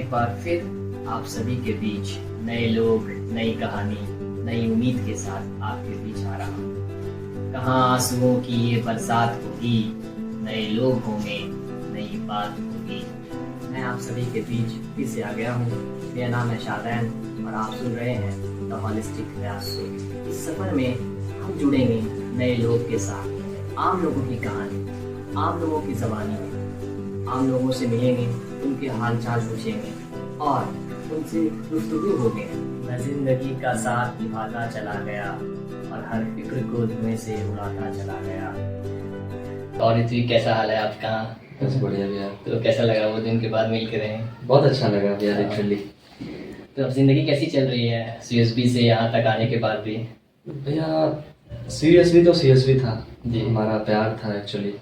एक बार फिर आप सभी के बीच नए लोग, नई कहानी, नई उम्मीद के साथ आपके बीच आ रहा हूँ। कहाँ आंसुओं की ये बरसात होगी, नए लोग होंगे, नई बात होगी। मैं आप सभी के बीच फिर से आ गया हूँ। मेरा नाम है शादैन और आप सुन रहे हैं द होलिस्टिक रियासो। इस सफर में हम जुड़ेंगे नए लोग के साथ, आम लोगों की कहानी, आम लोगों की ज़बानी में। आम लोगों से मिलेंगे, उनके हाल चाल पूछेंगे और उनसे गुफ्तगू होंगे। मैं जिंदगी का साथ निभाता चला गया और हर फिक्र को धुएं से उड़ाता चला गया। और ऋत्वी, कैसा हाल है आपका? बस बढ़िया भैया। तो कैसा लगा वो दिन के बाद मिल के रहे? बहुत अच्छा लगा भैया लिटरली। तो अब जिंदगी कैसी चल रही है सीएसबी से यहाँ तक आने के बाद भी? भैया सीरियसली तो सीरियसली था जी। हमारा प्यार था एक्चुअली।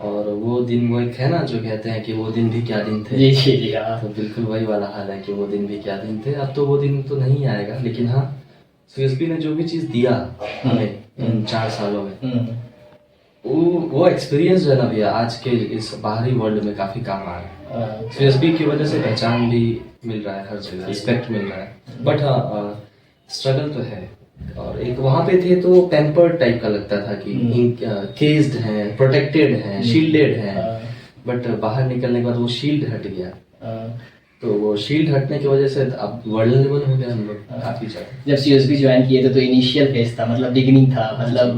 और वो दिन, वो एक है ना जो कहते हैं कि वो दिन भी क्या दिन थे। जी जी जी हाँ। तो बिल्कुल वही वाला हाल है कि वो दिन भी क्या दिन थे। अब तो वो दिन तो नहीं आएगा, लेकिन हाँ सीएसबी ने जो भी चीज़ दिया हमें इन 4 सालों में, वो एक्सपीरियंस जो है ना भैया आज के इस बाहरी वर्ल्ड में काफ़ी काम आ रहा है। सीएसबी की वजह से पहचान भी मिल रहा है, हर जगह रिस्पेक्ट मिल रहा है। बट हाँ स्ट्रगल तो है। और एक वहाँ पे थे तो पैम्पर्ड टाइप का लगता था कि केस्ड हैं, प्रोटेक्टेड हैं, शील्डेड हैं। बट बाहर निकलने के बाद वो शील्ड हट गया। तो वो शील्ड हटने की वजह से अब वर्ल्नरेबल हो गए हम लोग काफ़ी ज़्यादा। जब सीएसबी ज्वाइन किए थे तो इनिशियल फेज था, मतलब बिगिनिंग था, मतलब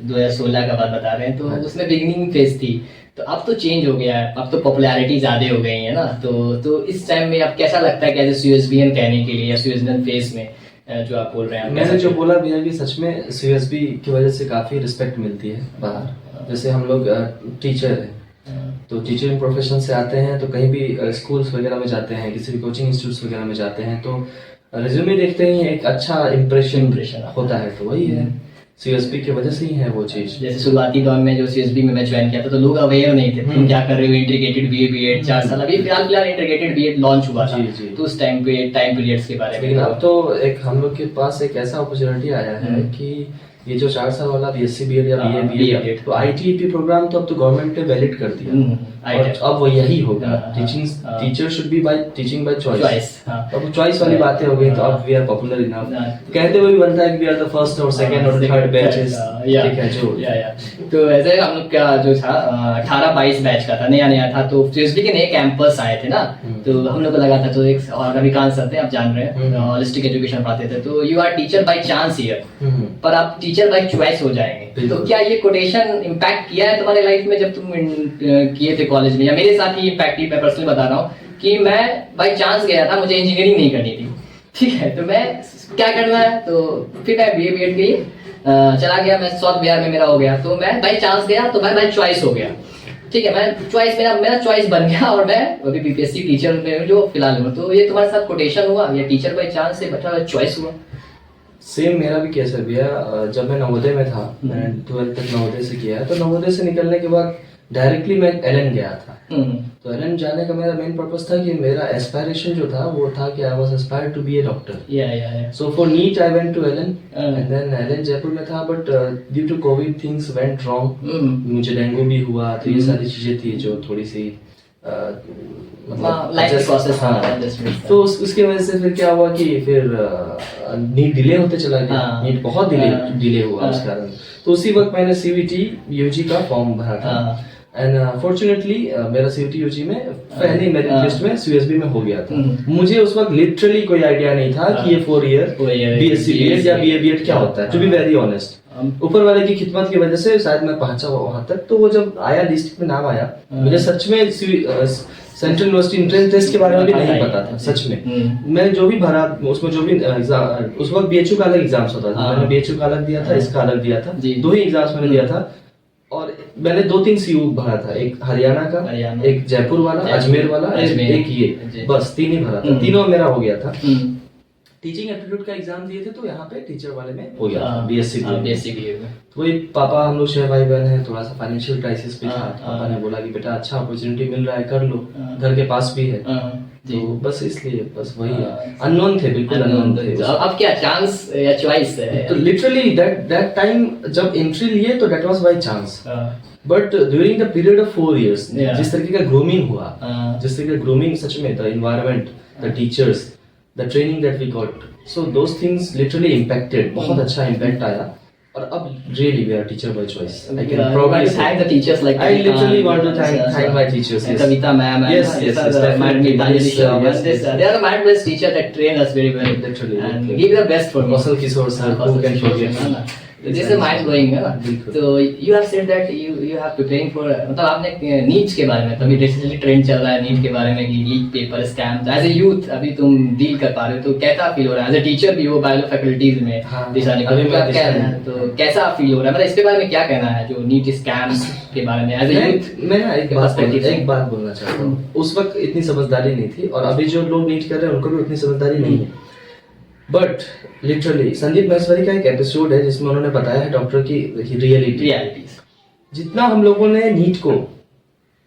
2016 का बात बता रहे हैं, तो उसमें बिगिनिंग फेज थी। तो अब तो चेंज हो गया है, अब तो पॉपुलैरिटी ज़्यादा हो गई है ना। तो इस टाइम में अब कैसा लगता है कैसे सीएसबीएन कहने के लिए या सीएसबीएन फेज में जो आप बोल रहे हैं? मैंने जो बोला भैया कि सच में सीएसबी की वजह से काफ़ी रिस्पेक्ट मिलती है बाहर। जैसे हम लोग टीचर हैं तो टीचिंग प्रोफेशन से आते हैं, तो कहीं भी स्कूल्स वगैरह में जाते हैं, किसी भी कोचिंग इंस्टीट्यूट्स वगैरह में जाते हैं तो रिज्यूमे देखते ही एक अच्छा इम्प्रेशन होता है। तो वही है, सीएसबी की वजह से ही है वो चीज़। जैसे शुरुआती दौर में जो सीएसबी में मैं ज्वाइन किया था तो लोग अवेयर नहीं थे तुम क्या कर रहे हो, इंटीग्रेटेड बीए बीएड 4 साल। अभी फिलहाल इंटीग्रेटेड बीएड लॉन्च हुआ था। जी। तो उस टाइम पे टाइम पीरियड्स के बारे में लेकिन अब तो एक हम लोग के पास एक ऐसा अपॉर्चुनिटी आया है कि ये जो 4 साल वाला बीएससी बीएड या बीए बीएड तो आईटीईपी प्रोग्राम तो अब तो गवर्नमेंट ने वैलिड कर दिया। और अब वो यही होगा, teacher should be bye teaching by choice. अब चॉइस वाली बातें हो गई तो अब वी आर पॉपुलर इनफ। कहते हुए भी बनता है कि वी आर द फर्स्ट और सेकंड और थर्ड बैचेस, ठीक है जो तो ऐसे हम लोग का जो था 18-22 बैच का था, नया था। तो सीएसबी के नए कैंपस आए थे ना, तो हम लोग को लगा था, तो एक और रविकांत सर थे, आप जान रहे हैं, होलिस्टिक एजुकेशन पढ़ाते थे, तो you are teacher by chance here, पर आप टीचर बाय चॉइस हो जाएंगे। तो क्या ये कोटेशन इम्पैक्ट किया है तुम्हारे लाइफ में जब तुम किए थे कॉलेज में? या मेरे साथ ही इम्पैक्ट, मैं पर्सनली बता रहा हूँ कि मैं बाय चांस गया था, मुझे इंजीनियरिंग नहीं करनी थी, ठीक है, तो मैं क्या करना है, तो फिर मैं बीए बीएड के लिए चला गया। मैं साउथ बिहार में मेरा हो गया, तो मैं बाय चांस गया, तो मैं बाय चॉइस हो गया, ठीक है। मैं चॉइस, मेरा चॉइस बन गया और मैं अभी बीपीएससी टीचर में जो फिलहाल हूँ। तो ये तुम्हारे साथ कोटेशन हुआ या टीचर बाय चांस से बचा चॉइस हुआ? सेम मेरा भी केस है भैया। जब मैं नवोदय में था, मैंने 12th तक नवोदय से किया है, तो नवोदय से निकलने के बाद डायरेक्टली मैं एलएन गया था। तो एलएन जाने का मेरा मेन पर्पस था कि मेरा एस्पायरेशन जो था वो था कि I was aspired to be a doctor. So for NEET I went to LN and then LN Jaipur में था, but due to Covid things went wrong. मुझे डेंगू भी हुआ, तो ये सारी चीजें थी जो थोड़ी सी तो उसकी वजह से फिर क्या हुआ कि फिर नीट डिले होते चला गया। नीट बहुत डिले हुआ उस कारण। तो उसी वक्त मैंने सीवीटी यूजी का फॉर्म भरा था एंड फॉर्चुनेटली मेरा सीवीटी यूजी में पहले मेरिट लिस्ट में सीएसबी में हो गया था। मुझे उस वक्त लिटरली कोई आइडिया नहीं था कि ये 4 ईयर बीएससी बीएड या बीए बीएड क्या होता है, टू बी वेरी ऑनेस्ट। ऊपर वाले की खिदमत की वजह से शायद मैं पहुंचा वहां तक। तो वो जब आया लिस्ट में नाम आया, मुझे सच में सेंट्रल यूनिवर्सिटी एंट्रेंस टेस्ट के बारे में भी नहीं पता था सच में। मैंने जो भी भरा उसमें जो भी एग्जाम, उस वक्त बीएचयू का अलग एग्जाम्स होता था, मैंने बीएचयू का अलग दिया था, इसका अलग दिया था, 2 ही एग्जाम्स मैंने दिया था। और मैंने 2-3 सीयू भरा था, एक हरियाणा का, एक जयपुर वाला, अजमेर वाला, एक ये, बस 3 ही भरा था। तीनों मेरा हो गया था। टीचिंग एप्टीट्यूड का एग्जाम दिए थे तो यहाँ पे टीचर वाले में हो गया था, बीएससी बीएससी में। तो वही पापा, हम लोग 6 भाई बहन हैं, थोड़ा सा फाइनेंशियल क्राइसिस पे था। पापा ने बोला कि बेटा अच्छा अपॉर्चुनिटी मिल रहा है, कर लो, घर के पास भी है। तो बस इसलिए बस वही है, अननोन थे, बिल्कुल अननोन थे। अब क्या चांस या चॉइस है? तो लिटरली दैट टाइम जब एंट्री लिए तो that was by chance, but during the period of 4 years जिस तरीके का ग्रूमिंग हुआ, जिस तरीके का ग्रूमिंग सच में, the environment, the teachers, the training that we got, so those things literally impacted, बहुत अच्छा इम्पैक्ट आया। और अब really we are teacher by choice. I can probably thank the teachers, like I literally want to thank my teachers. Yes. Kavita ma'am, yes, definitely. They are the marvelous teacher that train us very well, literally, and give the best for Kausal Kishore sir, who can forget. This is mind blowing है ना। तो you have said that you have preparing for, मतलब आपने NEET के बारे में, तभी recently trend चल रहा है नीट के बारे में कि leak paper scam, as a youth अभी तुम डील कर पा रहे हो, तो कैसा फील हो रहा है? एज ए टीचर भी हो बायो फैकल्टीज में दिशा निकाल, तो कैसा फील हो रहा है, मतलब इसके बारे में क्या कहना है जो नीट स्कैम्स के बारे में एज ए यूथ? मैं एक बात बोलना चाहता हूँ, उस वक्त इतनी समझदारी नहीं थी, और अभी जो लोग नीट कर रहे हैं उनको भी उतनी समझदारी नहीं है। बट लिटरली संदीप महेश्वरी का एक एपिसोड है जिसमें उन्होंने बताया है डॉक्टर की रियलिटीज। जितना हम लोगों ने नीट को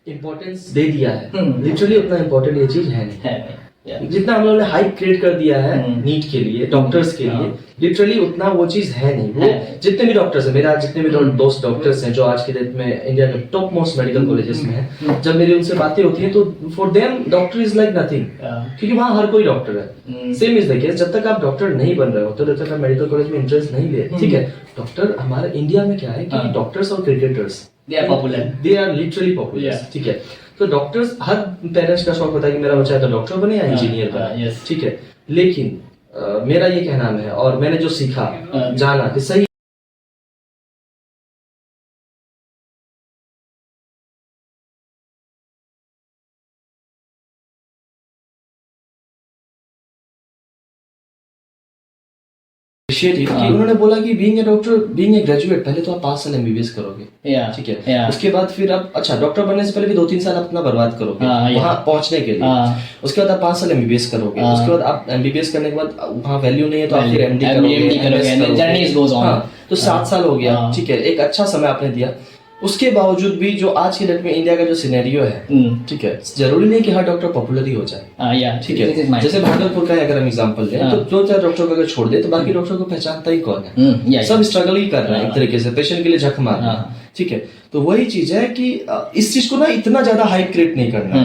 इम्पोर्टेंस दे दिया है, लिटरली उतना इम्पोर्टेंट ये चीज है नहीं। जितना हम लोगों ने हाइप क्रिएट कर दिया है नीट के लिए, डॉक्टर्स के लिए, लिटरली उतना वो चीज है नहीं। वो जितने भी डॉक्टर्स हैं, मेरा जितने भी दोस्त डॉक्टर्स हैं जो आज के डेट में इंडिया के टॉप मोस्ट मेडिकल कॉलेजेस में हैं, जब मेरी उनसे बातें होती हैं तो for them doctor is like nothing, क्योंकि वहाँ हर कोई डॉक्टर है। सेम इज द केस, जब तक आप डॉक्टर नहीं बन रहे हो तो जब तक आप मेडिकल कॉलेज में इंटरेस्ट नहीं ले, ठीक है। डॉक्टर हमारे इंडिया में क्या है कि डॉक्टर्स और cricketers they are popular, they are literally popular, ठीक है। तो डॉक्टर्स, हर पेरेंट्स का शौक होता है कि मेरा बच्चा तो डॉक्टर बने या इंजीनियर बने, ठीक है। लेकिन मेरा ये कहना है, और मैंने जो सीखा, जाना कि सही कि उन्होंने बोला कि being a doctor, being a graduate, पहले तो आप 5 साल एमबीबीएस करोगे, ठीक है। उसके बाद फिर आप अच्छा डॉक्टर बनने से पहले भी 2-3 साल अपना बर्बाद करोगे वहाँ पहुंचने के लिए। उसके बाद आप 5 साल एमबीबीएस करोगे, उसके बाद आप एमबीबीएस करने के बाद वहाँ वैल्यू नहीं है तो आप फिर एमडी करोगे, तो 7 साल हो गया, ठीक है। एक अच्छा समय आपने दिया। उसके बावजूद भी जो आज के डेट में इंडिया का जो सिनेरियो है, ठीक है, जरूरी नहीं कि हर डॉक्टर पॉपुलर ही हो जाए, ठीक है। जैसे भागलपुर का अगर हम एग्जांपल लें तो 2-4 डॉक्टर को अगर छोड़ दे तो बाकी डॉक्टर को पहचानता ही कौन है? सब स्ट्रगल ही कर रहे हैं एक तरीके से, पेशेंट के लिए झक मार रहे हैं, ठीक है। तो वही चीज है कि इस चीज को ना इतना ज्यादा हाइप क्रिएट नहीं करना,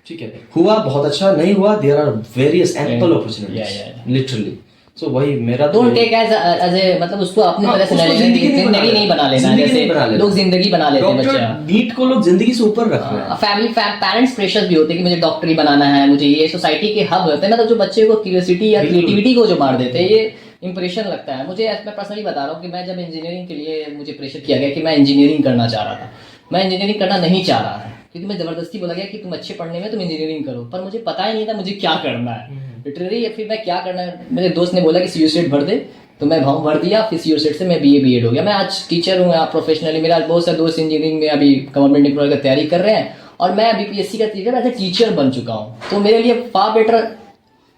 ठीक है। हुआ बहुत अच्छा, नहीं हुआ, there are various ample opportunities, literally. So वही मेरा डोंट टेक एज ए, मतलब उसको अपने तरह से जिंदगी नहीं बना लेना, जैसे लोग जिंदगी बना लेते हैं बच्चे, नीट को लोग जिंदगी से ऊपर रख रहे हैं। फैमिली पेरेंट्स प्रेशर भी होते हैं कि मुझे डॉक्टर ही बनाना है, मुझे ये सोसाइटी के हब होते हैं, मतलब जो बच्चे को क्यूरियोसिटी या क्रिएटिविटी को जो मार देते हैं, ये इंप्रेशन लगता है मुझे। मैं पर्सनली बता रहा हूँ कि मैं जब इंजीनियरिंग के लिए मुझे प्रेशर किया गया कि मैं इंजीनियरिंग करना चाह रहा था, मैं इंजीनियरिंग करना नहीं चाह रहा था, क्योंकि मैं जबरदस्ती बोला गया कि तुम अच्छे पढ़ने में तुम इंजीनियरिंग करो, पर मुझे पता ही नहीं था मुझे क्या करना है लिटरली। फिर मैं क्या करना है, मेरे दोस्त ने बोला कि सीयू सेट भर दे, तो मैं फॉर्म भर दिया, फिर सीयू सेट से मैं बीए बीएड हो गया। मैं आज टीचर हूँ यहाँ प्रोफेशनली, मेरा बहुत सारे दोस्त इंजीनियरिंग में अभी गवर्नमेंट एम्प्लॉय की तैयारी कर रहे हैं, और मैं अभी बीएससी का टीचर एज ए टीचर बन चुका हूँ। तो मेरे लिए far better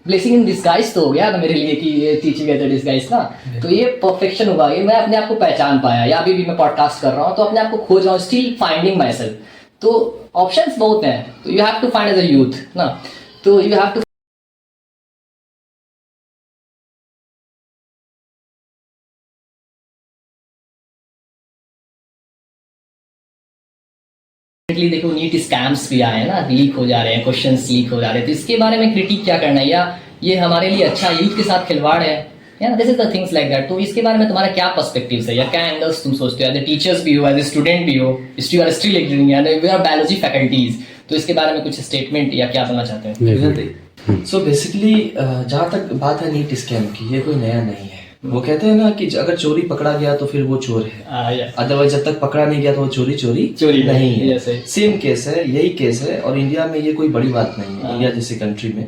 blessing in disguise तो हो गया था मेरे लिए कि ये टीचिंग एज ए डिस्गाइज ना, तो ये परफेक्शन हुआ, ये मैं अपने आप को पहचान पाया। या अभी भी मैं पॉडकास्ट कर रहा हूँ तो अपने आप को खोज रहा हूँ, स्टिल फाइंडिंग माई सेल्फ। तो ऑप्शंस बहुत हैं, तो you have to find as a youth ना, तो यू हैव टू देखो नीट स्कैम्स भी आए हैं ना, लीक हो जा रहे हैं, क्वेश्चंस लीक हो जा रहे हैं, तो इसके बारे में क्रिटिक क्या करना है, या ये हमारे लिए अच्छा यूथ के साथ खिलवाड़ है, या this is the things like that. तो इसके बारे में तुम्हारा क्या पर्सपेक्टिव्स है, या क्या एंगल्स तुम सोचते हो, एज ए टीचर्स भी हो, एज ए स्टूडेंट भी हो, you are still engineering, we are biology faculties, तो इसके बारे में कुछ स्टेटमेंट या क्या बोलना चाहते हैं? सो बेसिकली जहाँ तक बात है नीट स्कैम की, ये कोई नया नहीं है। वो कहते हैं ना कि अगर चोरी पकड़ा गया तो फिर वो चोर है, अदरवाइज जब तक पकड़ा नहीं गया तो वो चोरी नहीं है। सेम केस है, यही केस है, और इंडिया में ये कोई बड़ी बात नहीं है। इंडिया जैसे कंट्री में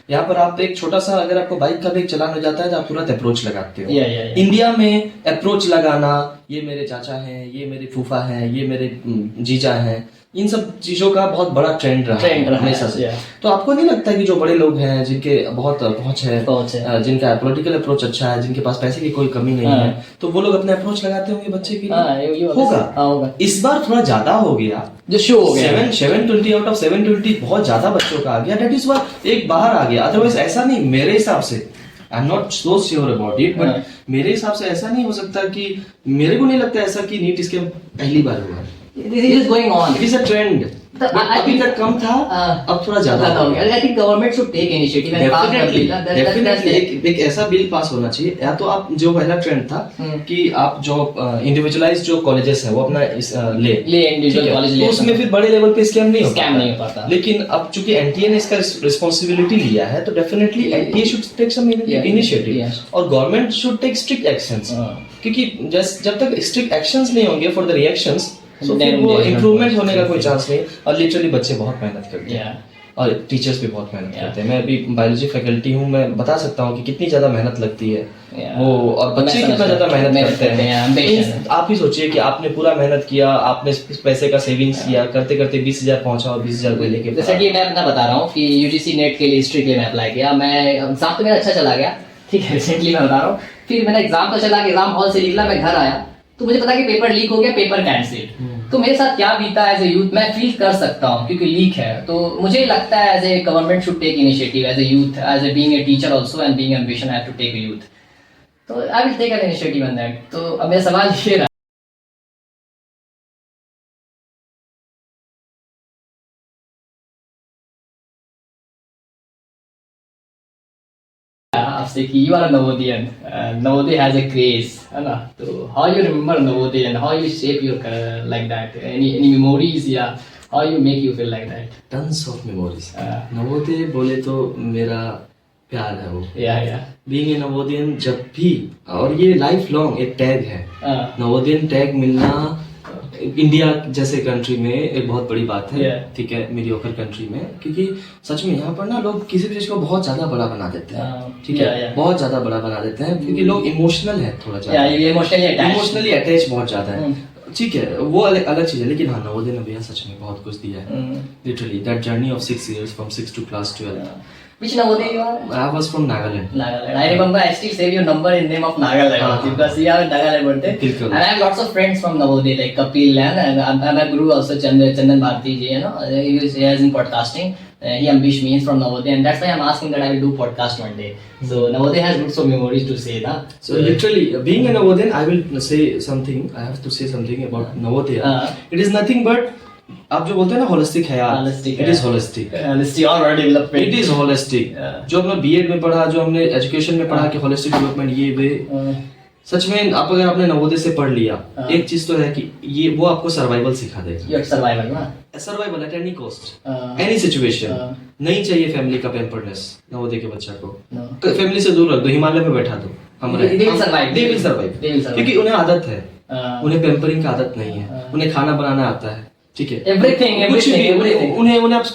यहाँ पर आप एक छोटा सा, अगर आपको बाइक का भी एक चलान हो जाता है तो आप तुरंत अप्रोच लगाते हो। इंडिया में अप्रोच लगाना, ये मेरे चाचा हैं, ये मेरे फूफा हैं, ये मेरे जीजा हैं, इन सब चीजों का बहुत बड़ा ट्रेंड रहा है हमेशा से। तो आपको नहीं लगता कि जो बड़े लोग हैं जिनके बहुत पहुंच है, जिनका पॉलिटिकल अप्रोच अच्छा है, जिनके पास पैसे की कोई कमी नहीं है, तो वो लोग अपने अप्रोच लगाते होंगे बच्चे के लिए? होगा। इस बार थोड़ा ज्यादा हो गया, जो शो हो गया 720 आउट ऑफ 720 बहुत ज्यादा बच्चों का आ गया। दैट इज व्हाट एक बाहर आ गया। अदरवाइज ऐसा नहीं, मेरे हिसाब से I am not so sure about it, but मेरे हिसाब से ऐसा नहीं हो सकता कि, मेरे को नहीं लगता ऐसा कि नीट इसके पहली बार हुआ है। This is going on. It is a trend. अभी तक कम था, अब थोड़ा ज्यादा हो गया। I think government should take initiative and pass the bill. Definitely एक ऐसा बिल पास होना चाहिए। या तो आप जो पहला ट्रेंड था कि आप जो इंडिविजुअलाइज जो कॉलेजेस है वो अपना ले इंडिविजुअल कॉलेज ले, उसमें फिर बड़े लेवल पे स्कैम नहीं हो पाता। लेकिन अब चूंकि एनटीए ने इसका रिस्पॉन्सिबिलिटी लिया है, तो definitely NTA should take some initiative और government should take strict actions, क्योंकि जब तक स्ट्रिक्ट एक्शंस नहीं होंगे फॉर द रिएक्शंस, तो फिर वो इम्प्रूवमेंट होने का कोई चांस नहीं। और लिटरली बच्चे बहुत मेहनत करते हैं और टीचर्स भी बहुत मेहनत करते हैं। मैं अभी बायोलॉजी फैकल्टी हूँ, मैं बता सकता हूँ कि कितनी ज्यादा मेहनत लगती है वो, और बच्चे कितना ज्यादा मेहनत करते हैं। आप ही सोचिए कि आपने पूरा मेहनत किया, आपने पैसे का सेविंग्स किया, करते करते 20,000 पहुंचा और 20,000 को लेके, जैसे कि मैं अपना बता रहा हूँ कि यूजीसी नेट के लिए हिस्ट्री के लिए मैं अप्लाई किया। मैं एग्जाम तो मेरा अच्छा चला गया, ठीक है, रिसेंटली मैं बता रहा हूँ। फिर मेरा एग्जाम तो चला, एग्जाम हॉल से निकला, मैं घर आया तो मुझे पता कि पेपर लीक हो गया, पेपर कैंसिल। तो मेरे साथ क्या बीता एज ए यूथ मैं फील कर सकता हूँ, क्योंकि लीक है। तो मुझे लगता है as a government should take initiative as a youth, as a being a teacher also and being ambition I have to take a youth, तो I will take an initiative on that. तो अब मेरा सवाल ये रहा आपसे कि you are a Navodayan, Navodaya has a craze, है ना? तो how you remember Navodaya and how you shape your like that, any memories या how you make you feel like that? Tons of memories. Navodaya बोले तो मेरा प्यार है वो, बीइंग ए नवोदयन जब भी, और ये लाइफ लॉन्ग एक टैग है, नवोदयन टैग मिलना इंडिया जैसे कंट्री में एक बहुत बड़ी बात है, ठीक है, मीडियोकर कंट्री में, क्योंकि सच में यहाँ पर ना लोग किसी भी चीज को बहुत ज्यादा बड़ा बना देते हैं, ठीक है, बहुत ज्यादा बड़ा बना देते हैं, क्योंकि लोग इमोशनल है थोड़ा ज्यादा, इमोशनली अटैच बहुत ज्यादा है, ठीक है, वो अलग चीज है। लेकिन हाँ, नवोदय ने भैया सच में बहुत कुछ दिया है, literally that journey of 6 years from 6 to class 12. Which Navodaya you are? I was from Nagaland. I remember I still save your number in name of Nagaland because we are in Nagaland birthday. And I have lots of friends from Navodaya like Kapil and my guru also Chandan Bharti ji, you know, he is in podcasting. He ambitious me from Navodaya, and that's why I'm asking that I will do podcast one day. So Navodaya has good so memories to say, na. So literally, being a Navodayan, I will say something. I have to say something about Navodaya. It is nothing but, आप जो बोलते हैं ना holistic है यार, it is holistic, all development, it is holistic. जो हमने BEd में पढ़ा, जो हमने एजुकेशन में पढ़ा कि होलिस्टिक डेवलपमेंट ये वे, सच में आप अगर आपने नवोदय से पढ़ लिया, एक चीज तो है कि ये वो आपको सर्वाइवल सिखा देगा। Survival at any cost, any situation. नहीं चाहिए फैमिली का पैम्पर्डनेस नवोदय के बच्चा को, फैमिली से दूर रख दो, हिमालय में बैठा दो, दे विल सर्वाइव, क्योंकि उन्हें आदत है, उन्हें पैम्परिंग का आदत नहीं है, उन्हें खाना बनाना आता है, ठीक है, एवरीथिंग, उन्हें आप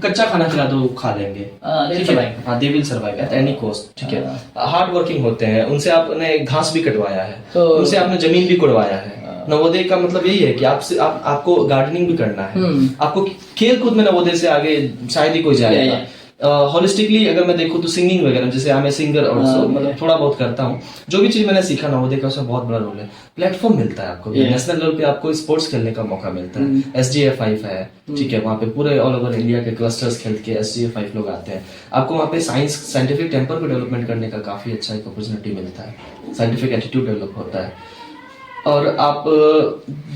कच्चा खाना खिला दो, खा लेंगे, हाँ, they will survive at any cost, ठीक है। हार्ड वर्किंग होते हैं, उनसे आपने घास भी कटवाया है, उनसे आपने जमीन भी कुड़वाया है। नवोदय का मतलब यही है कि आपको गार्डनिंग भी करना है, आपको खेल कूद में नवोदय से आगे शायद ही कोई जाएगा। होलिस्टिकली अगर मैं देखूं तो सिंगिंग वगैरह, जैसे I am a singer also, मतलब थोड़ा बहुत करता हूँ, जो भी चीज मैंने सीखा नवोदय का उसमें बहुत बड़ा रोल है। प्लेटफॉर्म मिलता है आपको, नेशनल लेवल पे आपको स्पोर्ट्स खेलने का मौका मिलता है, SGF5 है, ठीक है, वहाँ पे पूरे ऑल ओवर इंडिया के क्लस्टर्स खेल के SGF5 लोग आते हैं, आपको वहाँ पे साइंटिफिक टेम्पर को डेवलपमेंट करने का काफी अच्छा एक अपॉर्चुनिटी मिलता है, साइंटिफिक एटीट्यूड डेवलप होता है, और आप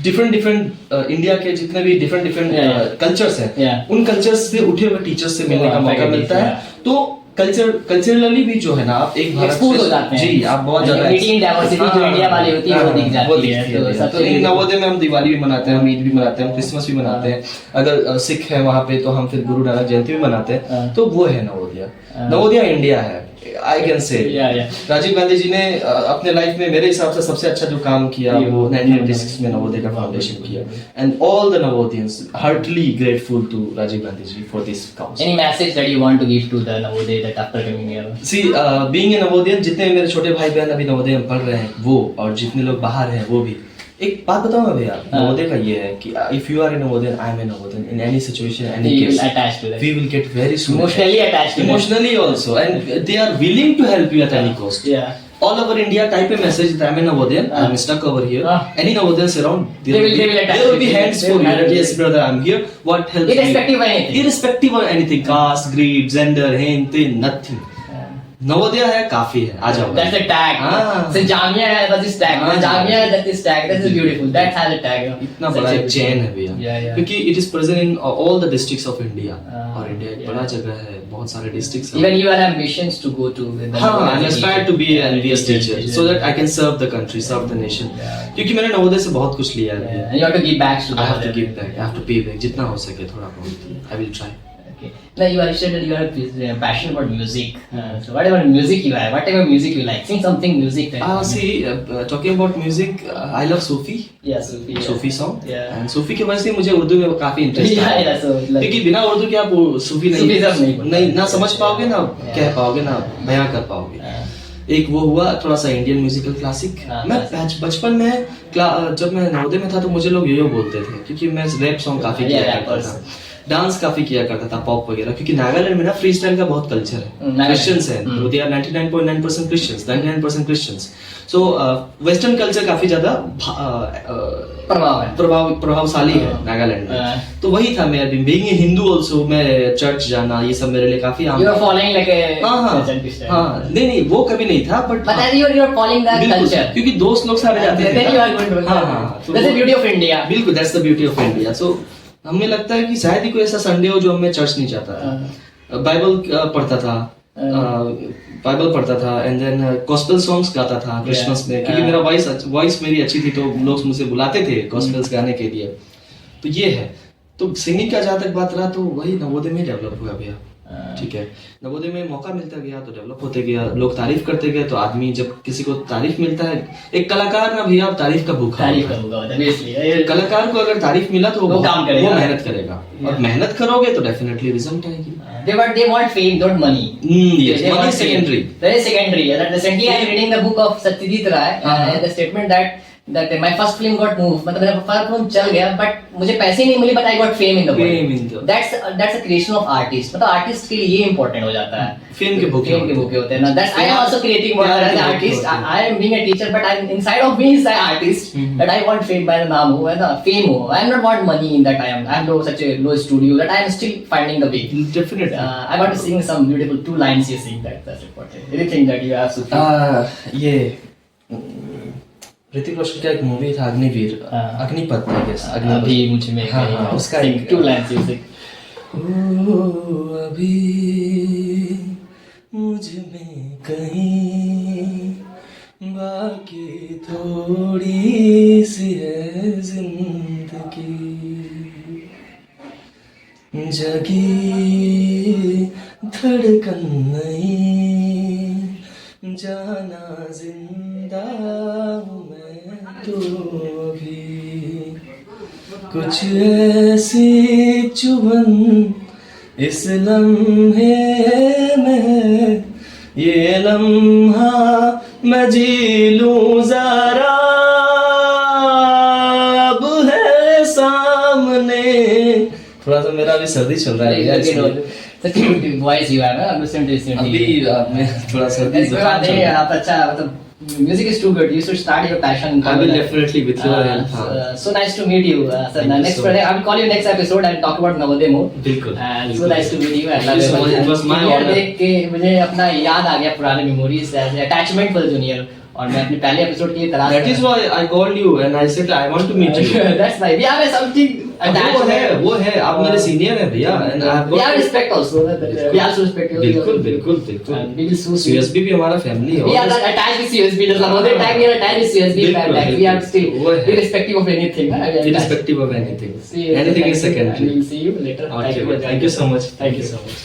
डिफरेंट इंडिया के जितने भी डिफरेंट कल्चर्स हैं, उन कल्चर्स से उठे हुए टीचर्स से मिलने का मौका मिलता है। तो कल्चरली भी जो है ना, आप एक एक्सपोज हो जाते हैं, जी, आप बहुत ज्यादा डाइवर्सिटी जो इंडिया वाली होती है वो दिख जाती है। तो नवोदय में हम दिवाली भी मनाते हैं, हम ईद भी मनाते हैं, हम क्रिसमस भी मनाते हैं, अगर सिख है वहाँ पे तो हम फिर गुरु नानक जयंती भी मनाते हैं, तो वो है नवोदय। नवोदय इंडिया है, I can say. Rajiv Gandhi जी ने अपने लाइफ में मेरे हिसाब से सबसे अच्छा जो काम किया वो 1986 में नवोदय का फाउंडेशन किया, and all the Navodayans heartly grateful to Rajiv Gandhi ji for this cause. Any message that you want to give to the Navodaya that after coming here? See, being a Navodayan, जितने मेरे छोटे भाई बहन अभी नवोदय में पढ़ रहे हैं वो, और जितने लोग बाहर हैं वो भी, एक बात बताऊं मैं भैया, नवोदय का ये है कि if you are in Navodaya, I am in Navodaya, in any situation, any You case, will attach to that. we will get very soon Emotionally attached to that. emotionally also, and they are willing to help you at any cost. Yeah. All over India, type a message that I'm in Navodaya, I'm stuck over here. Any Navodayans around, They will attach there will be you. hands They for will you. handle Yes, it. brother, I'm here. What helps you? Irrespective of anything. Irrespective of anything, caste, creed, gender, anything, nothing. Navodaya है, काफी है, आ जाओ. That's a tag. हाँ. So Jamia has this tag. हाँ. Jamia has this tag. That's beautiful. That has a tag. इतना बड़ा एक chain है भैया. Yeah, yeah. क्योंकि it is present in all the districts of India. और इंडिया एक yeah. बड़ा जगह है, बहुत सारे districts हैं. Even you have ambitions to go to. हाँ, I aspire to be an NVS teacher so that I can serve the country, serve the nation. क्योंकि मैंने नवोदय से बहुत कुछ लिया है. And you have to give back to. I have to give back. I have to pay back. जितना हो सके थोड़ा बहुत. I will try. Okay. Now you have said that you are passionate about music. So whatever music you have, whatever music you like, sing something music. See, talking about music, I love Sufi. Yeah, Sufi. Yeah. Sufi song Yeah. And Sufi की वजह से मुझे उर्दू में काफी interest Yeah, है. yeah, so like- क्योंकि बिना उर्दू के आप सूफी सूफीज़्म नहीं नहीं ना समझ पाओगे ना Yeah. कह पाओगे ना बयां कर पाओगे. एक वो हुआ थोड़ा सा इंडियन म्यूजिकल क्लासिक. हाँ, मैं बचपन में जब मैं नवोदय में था तो मुझे लोग यो बोलते थे क्योंकि मैं रैप सॉन्ग काफी Yeah, किया rappers. करता था, डांस काफी किया करता था, पॉप वगैरह. क्योंकि नागालैंड में ना फ्री स्टाइल का बहुत कल्चर है. नागालैंड. क्रिश्चियंस हैं, hmm. They are 99.9% Christians, 99% Christians. So western culture काफी ज्यादा प्रभाव है. प्रभावशाली है नागालैंड में. हाँ. तो वही था मैं बीइंग ए हिंदू आल्सो, मैं चर्च जाना ये सब मेरे लिए काफी आम You are था. following like a हाँ हाँ Christian. हाँ नहीं वो कभी नहीं था but But then you are following that culture. क्योंकि दोस्त लोग सारे जाते थे. Then you are going to. हाँ हाँ तो That's the वो- beauty of India. बिल्कुल that's the beauty of India. So हमें लगता है कि शायद ही कोई ऐसा संडे हो जो मैं चर्च नहीं जाता था. बाइबल पढ़ता था, बाइबल पढ़ता था एंड देन गॉस्पेल सॉन्ग्स गाता था क्रिसमस में क्योंकि मेरा वॉइस मेरी अच्छी थी तो लोग मुझसे बुलाते थे गॉस्पेल्स गाने के लिए. तो ये है. तो सिंगिंग का जहाँ तक बात रहा तो वही नवोदय में डेवलप हुआ भैया. ठीक है, नवोदय में मौका मिलता गया तो डेवलप होते गया, लोग तारीफ करते गए तो आदमी जब किसी को तारीफ मिलता है, एक कलाकार ना भैया तारीफ का भूखा तारीफ होता है. करूंगा obviously. कलाकार को अगर तारीफ मिला तो वो काम करेगा. वो मेहनत करेगा और मेहनत करोगे तो डेफिनेटली रिजल्ट आएगी. They want fame, not money. Yes, They money want is secondary. fame. That is secondary. That recently I am reading the book of Satyajit Ray. The statement that my first film got moved. मतलब मेरा first film चल गया, but मुझे पैसे नहीं मिले, but I got fame in the world. Fame in the- That's a creation of artist. मतलब artist के लिए ये important हो जाता है. फेम के भूखे होते हैं ना. That's I am also creating what as an artist. I am being a teacher, but I'm inside of me is an artist. That I want fame by the नाम हो, है ना, fame हो. I am not want money in that I am such a low studio that I am still finding the way. Definitely. I want to sing some beautiful 2 lines you sing. That's important. Anything that you have to feel. ये ऋतिक रोशन का एक movie था Agniveer, Agnipath I guess, अभी मुझ में हाँ, हाँ, उसका sing एक 2 lines you sing. ओ अभी मुझ में कहीं बाकी थोड़ी सी है जिंदगी, जगी धड़कन नहीं, जाना जिंदा हूँ मैं तो भी, कुछ ऐसी चुभन इस लम्हे में, ये लम्हा मैं जी लूं जरा, अब है सामने. थोड़ा सा मेरा अभी सर्दी चल रहा है. Such a good voice you have. I'm listening to this. अभी मैं थोड़ा सर्दी कोई बात नहीं, आप अच्छा मतलब music is too good. You should start your passion. I will definitely with your help. So nice to meet you. So next so Friday, I will call you next episode and talk about Navodaya more. बिल्कुल. And so nice to meet you. Thank you so much. It was my honor. देख के मुझे अपना याद आ गया पुराने memories, attachment for the junior. और मैं अपने पहले एपिसोड के लिए तलाश That is why I called you and I said I want to meet you. That's why we have something attached. वो है आप मेरे सीनियर हैं भैया and I have We have respect also. We also respect you. बिल्कुल. And we will soon see. CSB भी हमारा family है. We are not attached with CSB. There's another time we are attached with CSB. बिल्कुल, We are still वो है. irrespective of anything. Irrespective of anything. See you. Anything Thank is you. secondary. And we'll see you later. Okay, thank you so much. Thank you so much.